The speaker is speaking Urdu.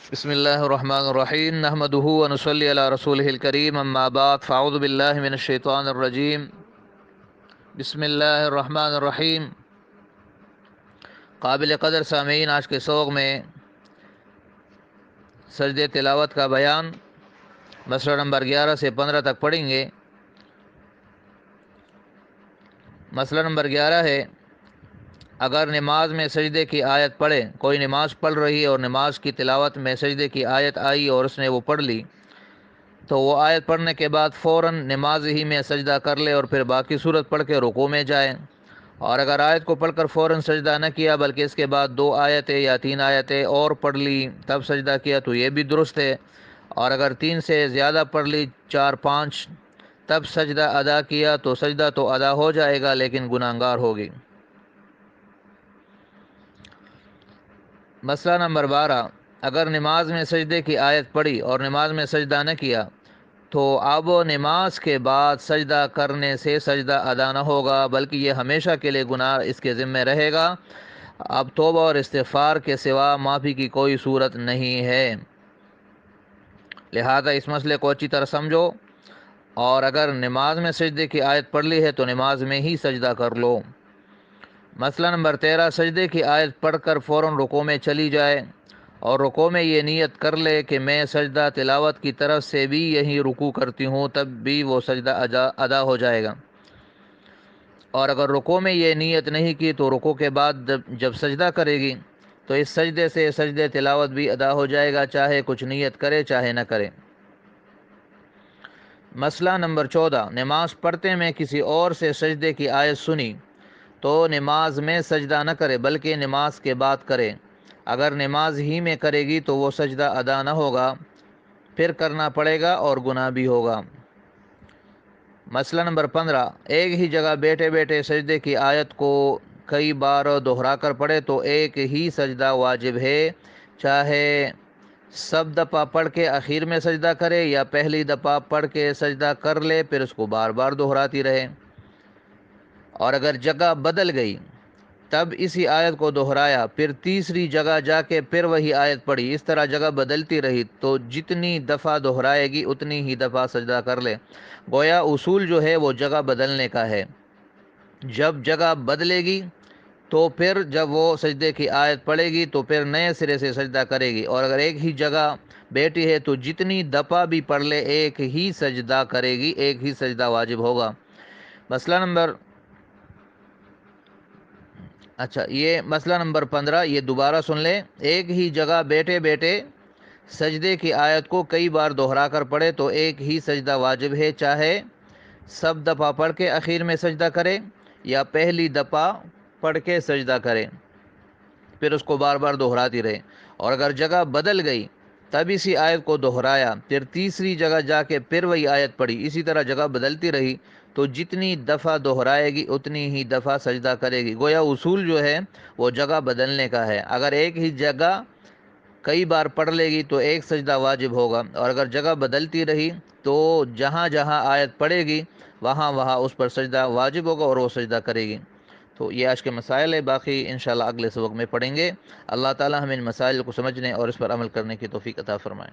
بسم اللہ الرحمن الرحیم نحمدہ ونصلی علی رسولہ الکریم اما بعد فاعوذ باللہ من الشیطان الرجیم بسم اللہ الرحمن الرحیم۔ قابل قدر سامعین، آج کے سوق میں سجدے تلاوت کا بیان مسئلہ نمبر 11 سے 15 تک پڑھیں گے۔ مسئلہ نمبر 11 ہے، اگر نماز میں سجدے کی آیت پڑھے، کوئی نماز پڑھ رہی ہے اور نماز کی تلاوت میں سجدے کی آیت آئی اور اس نے وہ پڑھ لی، تو وہ آیت پڑھنے کے بعد فوراً نماز ہی میں سجدہ کر لے اور پھر باقی صورت پڑھ کے رکوع میں جائے۔ اور اگر آیت کو پڑھ کر فوراً سجدہ نہ کیا بلکہ اس کے بعد 2 آیتیں یا 3 آیتیں اور پڑھ لی تب سجدہ کیا تو یہ بھی درست ہے۔ اور اگر 3 سے زیادہ پڑھ لی، 4 5، تب سجدہ ادا کیا تو سجدہ تو ادا ہو جائے گا لیکن گناہگار ہوگی۔ مسئلہ نمبر 12، اگر نماز میں سجدے کی آیت پڑھی اور نماز میں سجدہ نہ کیا تو اب نماز کے بعد سجدہ کرنے سے سجدہ ادا نہ ہوگا بلکہ یہ ہمیشہ کے لیے گناہ اس کے ذمہ رہے گا۔ اب توبہ اور استغفار کے سوا معافی کی کوئی صورت نہیں ہے، لہذا اس مسئلے کو اچھی طرح سمجھو، اور اگر نماز میں سجدے کی آیت پڑھ لی ہے تو نماز میں ہی سجدہ کر لو۔ مسئلہ نمبر 13، سجدے کی آیت پڑھ کر فوراً رکوع میں چلی جائے اور رکوع میں یہ نیت کر لے کہ میں سجدہ تلاوت کی طرف سے بھی یہی رکوع کرتی ہوں، تب بھی وہ سجدہ ادا ہو جائے گا۔ اور اگر رکوع میں یہ نیت نہیں کی تو رکوع کے بعد جب سجدہ کرے گی تو اس سجدے سے سجدے تلاوت بھی ادا ہو جائے گا، چاہے کچھ نیت کرے چاہے نہ کرے۔ مسئلہ نمبر 14، نماز پڑھتے میں کسی اور سے سجدے کی آیت سنی تو نماز میں سجدہ نہ کرے بلکہ نماز کے بعد کرے۔ اگر نماز ہی میں کرے گی تو وہ سجدہ ادا نہ ہوگا، پھر کرنا پڑے گا اور گناہ بھی ہوگا۔ مسئلہ نمبر 15، ایک ہی جگہ بیٹھے بیٹھے سجدے کی آیت کو کئی بار دہرا کر پڑھے تو ایک ہی سجدہ واجب ہے، چاہے سب دفعہ پڑھ کے اخیر میں سجدہ کرے یا پہلی دفعہ پڑھ کے سجدہ کر لے پھر اس کو بار بار دہراتی رہے۔ اور اگر جگہ بدل گئی تب اسی آیت کو دہرایا، پھر تیسری جگہ جا کے پھر وہی آیت پڑھی، اس طرح جگہ بدلتی رہی تو جتنی دفعہ دہرائے گی اتنی ہی دفعہ سجدہ کر لے۔ گویا اصول جو ہے وہ جگہ بدلنے کا ہے، جب جگہ بدلے گی تو پھر جب وہ سجدے کی آیت پڑھے گی تو پھر نئے سرے سے سجدہ کرے گی، اور اگر ایک ہی جگہ بیٹھی ہے تو جتنی دفعہ بھی پڑھ لے ایک ہی سجدہ کرے گی، ایک ہی سجدہ واجب ہوگا۔ یہ مسئلہ نمبر 15، یہ دوبارہ سن لیں، ایک ہی جگہ بیٹھے بیٹھے سجدے کی آیت کو کئی بار دہرا کر پڑھے تو ایک ہی سجدہ واجب ہے، چاہے سب دفعہ پڑھ کے اخیر میں سجدہ کرے یا پہلی دفعہ پڑھ کے سجدہ کرے، پھر اس کو بار بار دہراتی رہے۔ اور اگر جگہ بدل گئی تب اسی آیت کو دہرایا، پھر تیسری جگہ جا کے پھر وہی آیت پڑھی، اسی طرح جگہ بدلتی رہی تو جتنی دفعہ دہرائے گی اتنی ہی دفعہ سجدہ کرے گی۔ گویا اصول جو ہے وہ جگہ بدلنے کا ہے، اگر ایک ہی جگہ کئی بار پڑھ لے گی تو ایک سجدہ واجب ہوگا، اور اگر جگہ بدلتی رہی تو جہاں جہاں آیت پڑھے گی وہاں وہاں اس پر سجدہ واجب ہوگا اور وہ سجدہ کرے گی۔ تو یہ آج کے مسائل ہے، باقی انشاءاللہ اگلے سبق میں پڑھیں گے۔ اللہ تعالی ہمیں ان مسائل کو سمجھنے اور اس پر عمل کرنے کی توفیق عطا فرمائے۔